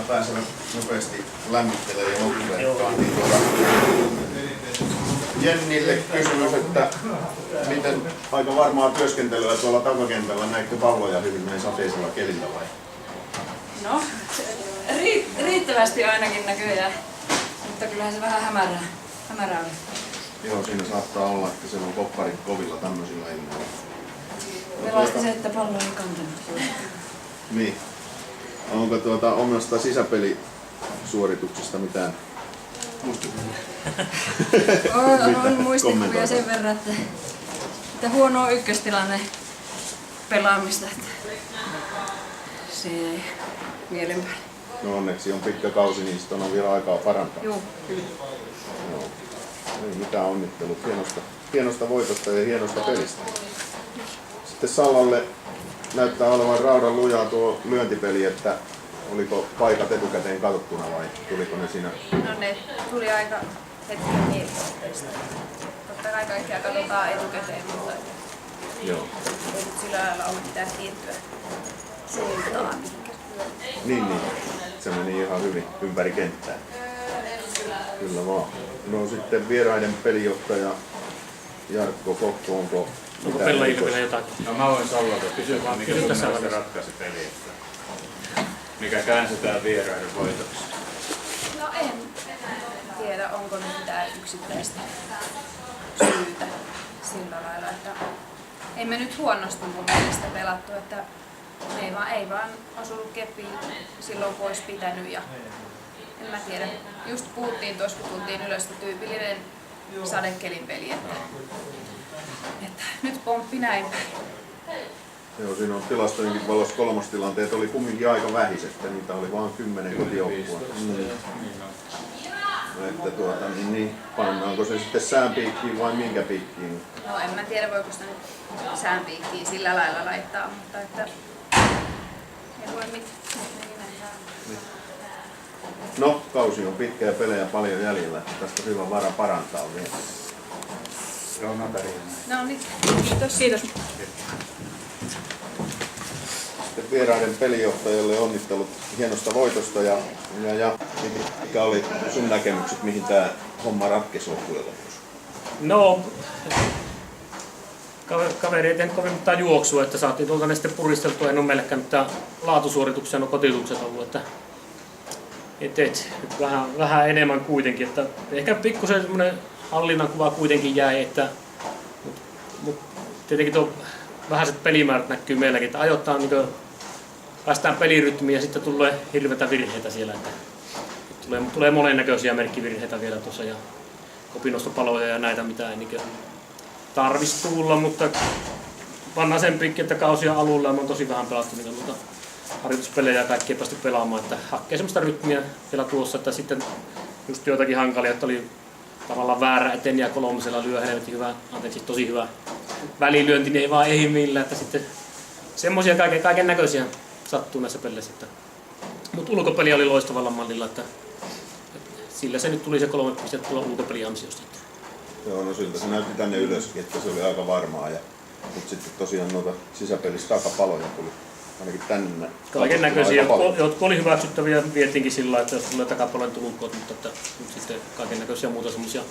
pääsevät nopeasti lämmittelemään ja loppuverkkaan. Niin Jennille kysymys, että miten aika varmaa työskentelyä tuolla takakentällä näitte palloja hyvin näin sateisella kelillä vai? No, riittävästi ainakin näköjään, mutta kyllähän se vähän hämärää on. Joo, siinä saattaa olla, että siellä on kopparit kovilla tämmöisillä ilmeillä. Pelasti se, että pallo ei kantanut. Niin. Onko omasta sisäpelisuorituksesta mitään muistikuvia? On muistikuvia sen verran, että huonoa ykköstilanne pelaamista. Että se ei mielen päälle. No onneksi on pitkä kausi, niin sitten on vielä aikaa parantaa. Joo, kyllä. No. Ei mitään onnittelut hienosta voitosta ja hienosta pelistä. Sitten Sallalle näyttää olevan raudan lujaa tuo lyöntipeli, että oliko paikat etukäteen katsottuna vai tuliko ne siinä? No ne tuli aika hetken mielisestä. Totta kai kaikkea katsotaan etukäteen, mutta Joo. ei nyt sillä lailla ole mitään tiettyä suuntaan. Niin. Se meni ihan hyvin ympäri kenttää. Kyllä vaan. No sitten vieraiden pelijohtaja Jarkko Kokko, onko pelaajille vielä jotain? No mä voin Sallalta kysyä, mikä sun mielestä ratkaisi peli, mikä käänsetään vieraiden voitoksi? No en tiedä, onko nyt mitään yksittäistä syytä sillä lailla, että ei me nyt huonosti mun mielestä pelattu, että me ei vaan osunut keppiin silloin kun olisi pitänyt ja en mä tiedä. Just puhuttiin tuossa kun tultiin ylös, että tyypillinen sadekelin peli, että nyt pomppi näin päin. Joo, siinä on tilastojenkin valossa kolmostilanteet oli kumminkin aika vähiset, niitä oli vain 10 kotijoukkua. Että pannaanko se sitten säänpiikkiin vai minkä piikkiin? No en mä tiedä voiko sitä nyt säänpiikkiin sillä lailla laittaa, mutta että ei voi mitään. No, kausi on pitkä ja pelejä paljon jäljellä, että tästä on hyvä vara parantaa vielä. Joo, mä pärjään. No niin, kiitos. Sitten vieraiden pelijohtajalle onnittelut hienosta voitosta ja mikä oli sun näkemykset, mihin tämä homma ratkesi loppujen lopuksi? No, kaveri ei tehnyt kovin mitään juoksua, että saatiin tuolta ne sitten puristeltua. En ole meillekään mitään laatusuorituksia, no kotitukset ollut, että vähän enemmän kuitenkin, että ehkä pikkusen semmoinen hallinnan kuva kuitenkin jäi, että mut tietenkin tuo vähäiset pelimäärät näkyy meilläkin, että ajoittain niin päästään pelirytmiin ja sitten tulee hirveitä virheitä siellä, että tulee monennäköisiä merkkivirheitä vielä tuossa ja kopinostopaloja ja näitä mitä ei niin tarvitsisi tulla, mutta pannaan sen pikki, että kausia alulla ja on tosi vähän pelattu niitä mutta harjoituspelejä ja kaikki ei päästy pelaamaan, että hakkee semmoista rytmiä vielä tuossa, että sitten just joitakin hankalia, että oli tavallaan väärä eteen ja kolmosella lyö helvetin hyvä, tosi hyvä välilyönti, niin ei vaan ehdi millään, että sitten semmoisia kaiken näköisiä sattuu näissä peleissä. Mutta ulkopeli oli loistavalla mallilla, että sillä se nyt tuli se 3 pistettä tuolla ulkopeli ansiosta. Joo, no siltä se näytti tänne ylöskin, että se oli aika varmaa. Mutta sitten tosiaan noita sisäpelissä takapaloja tuli ainakin tänne. Kaiken näköisiä, jotka oli hyväksyttäviä vietiinkin sillä että jos tulee takapaloja tulkoot, mutta että nyt sitten kaiken näköisiä muuta semmoisia,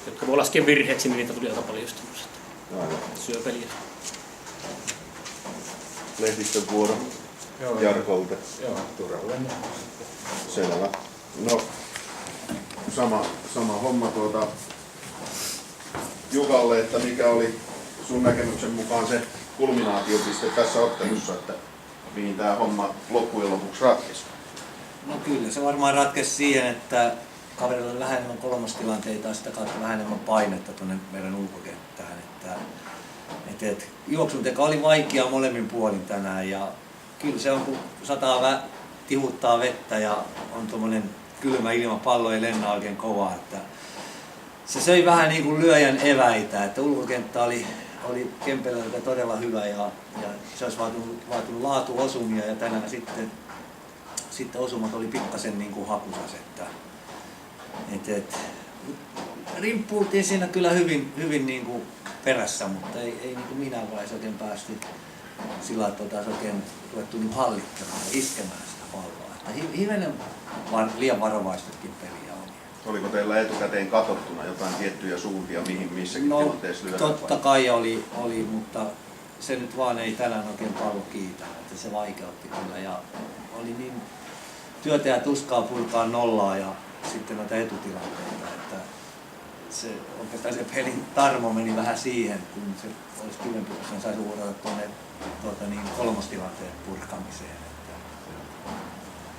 jotka voi laskea virheeksi, niin niitä tuli aika paljon just syöpeliä. Lehdistön vuoro Jarkolta. Joo, Turvalleen. Selvä. No, sama homma Jukalle, että mikä oli sun näkemyksen mukaan se kulminaatiopiste tässä ottelussa, että mihin tämä homma loppujen lopuksi ratkesi? No kyllä, se varmaan ratkesi siihen, että kaverilla oli vähän enemmän kolmostilanteita ja sitä kautta vähän enemmän painetta tuonne meidän ulkokenttään. Että juoksunteko oli vaikea molemmin puolin tänään ja kyllä se on kun tihuttaa vettä ja on tuommoinen kylmä ilma, pallo ei lennä oikein kovaa. Että se söi vähän niin kuin lyöjän eväitä, että ulkokenttä oli Kempelöltä todella hyvä ja se olisi vaatinut laatuosumia ja tänään sitten osumat oli pikkasen niin kuin hakusas. Rimppuiltiin siinä kyllä hyvin niin kuin perässä, mutta ei niin kuin minä vaiheessa oikein päästy sillä, että oltaisiin oikein ruvettu niin hallittamaan ja iskemään sitä palloa. Hivenen liian varovaistakin peliä oli. Oliko teillä etukäteen katsottuna jotain tiettyjä suuntia, mihin missäkin No, tilanteessa lyödään? totta kai oli, mutta se nyt vaan ei tänään oikein pallo kiitänyt, että se vaikeutti kyllä. Ja oli niin työtä ja tuskaa purkaa nollaa ja sitten noita etutilanteita, että se oikeastaan se pelin tarmo meni vähän siihen, kun se olisi kivempi, jos sen saisi uudata tuonne kolmostilanteen purkamiseen.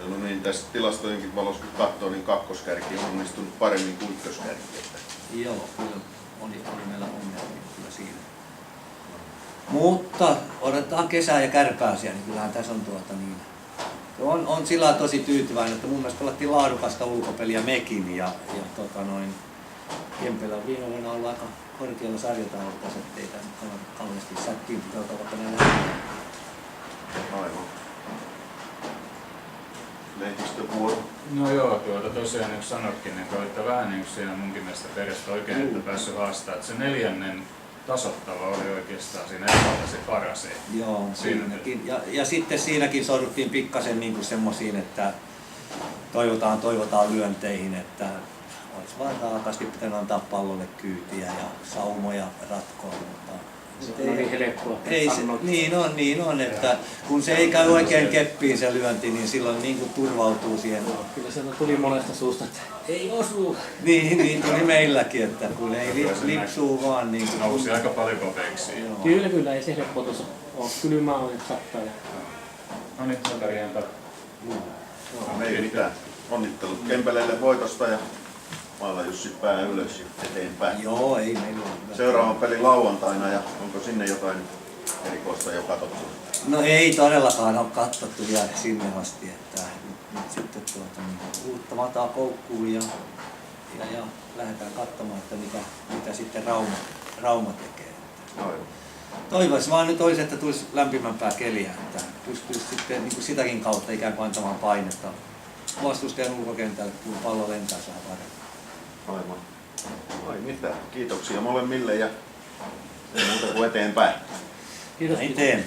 No niin, tässä tilastojenkin valossa kun katsoo, niin kakkoskärki on onnistunut paremmin kuin ykköskärki. Joo, kyllä oli meillä ongelmia kyllä siinä. Mutta odotetaan kesää ja kärpääsiä, niin kyllähän tässä on on sillä tosi tyytyväinen, että mun mielestä pelattiin laadukasta ulkopeliä mekin ja Kempelä on viime vuonna ollut aika korkealla sarjataulukassa, ettei tämä nyt kauheasti säkkiin pitää vaikka näin. Aivan. Lehdistövuoro. No joo, tosiaan niin sanotkin, niin olitte vähän niin kuin siinä munkin mielestä perästä oikein, että päässyt haastaa, että se 4. tasoittava oli oikeastaan siinä ekalla se paras. Joo, siinäkin. Ja sitten siinäkin sorruttiin pikkasen niin kuin semmosiin, että toivotaan lyönteihin, että olisi vaan raakasti pitänyt antaa pallolle kyytiä ja saumoja ratkoa, mutta Se on niin helppoa. ei se, niin on, että kun se ei käy oikein keppiin se lyönti, niin silloin niin kuin turvautuu siihen. Kyllä sieltä tuli monesta suusta, että ei osu. Niin tuli meilläkin, että kun ei lipsuu vaan niin kuin. Nousi aika paljon kopeiksi. Kyllä, ei se helppoa tuossa ole. Kylmää on, että sattaa. No niin, Santarien No, ei mitään. Onnittelut Kempeleelle voitosta ja Maalla Jussi pää ylös eteenpäin. Joo, ei meillä ole. Seuraava peli lauantaina ja onko sinne jotain erikoista jo katsottu? No ei todellakaan ole katsottu vielä sinne asti, että nyt sitten uutta mataa koukkuun ja lähdetään katsomaan, että mitä sitten Rauma tekee. Aivan. Toivoisi vaan nyt olisi, että tulisi lämpimämpää keliä, että pystyisi sitten niin kuin sitäkin kautta ikään kuin antamaan painetta vastustajan ulkokentälle, kun pallo lentää saa paremmin. Aivan. Ai mitä. Kiitoksia molemmille ja ei muuta kuin eteenpäin. Kiitos. Näin teen.